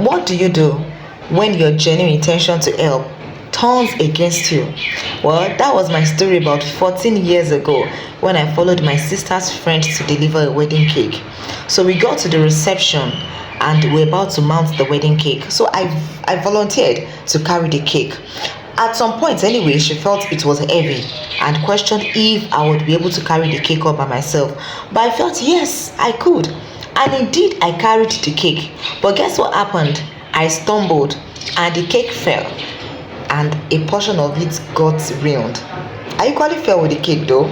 What do you do when your genuine intention to help turns against you? Well, that was my story about 14 years ago when I followed my sister's friend to deliver a wedding cake. So we got to the reception and we're about to mount the wedding cake. So I volunteered to carry the cake. At some point, anyway, she felt it was heavy and questioned if I would be able to carry the cake up by myself. But I felt yes, I could. And indeed, I carried the cake. But guess what happened? I stumbled and the cake fell, and a portion of it got ruined. I equally fell with the cake though.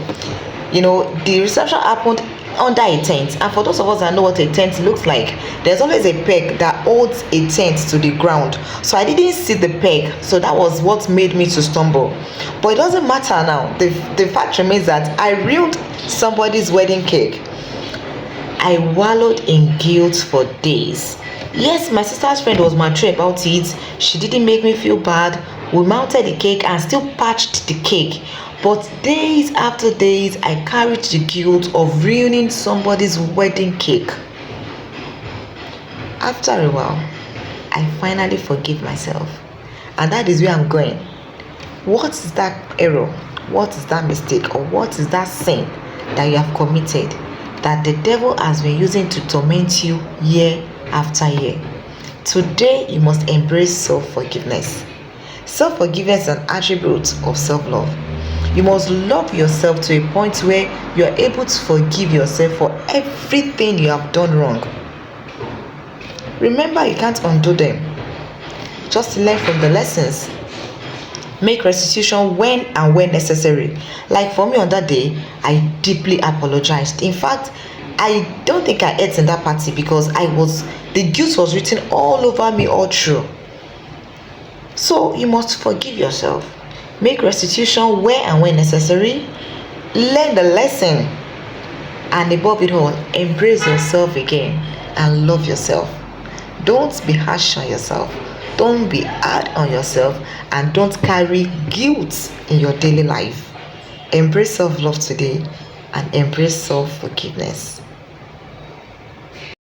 The reception happened under a tent, and for those of us that know what a tent looks like, there's always a peg that holds a tent to the ground. So I didn't see the peg, so that was what made me to stumble. But it doesn't matter now. The fact remains that I ruined somebody's wedding cake. I wallowed in guilt for days. Yes, my sister's friend was mature about it. She didn't make me feel bad. We mounted the cake and still patched the cake. But days after days, I carried the guilt of ruining somebody's wedding cake. After a while, I finally forgive myself. And that is where I'm going. What is that error? What is that mistake? Or what is that sin that you have committed that the devil has been using to torment you year after year? Today, you must embrace self-forgiveness. Self-forgiveness is an attribute of self-love. You must love yourself to a point where you are able to forgive yourself for everything you have done wrong. Remember, you can't undo them. Just learn from the lessons. Make restitution when and where necessary. Like for me on that day, I deeply apologized. In fact, I don't think I ate in that party because the guilt was written all over me all through. So you must forgive yourself. Make restitution where and when necessary. Learn the lesson. And above it all, embrace yourself again and love yourself. Don't be harsh on yourself. Don't be hard on yourself, and don't carry guilt in your daily life. Embrace self-love today and embrace self-forgiveness.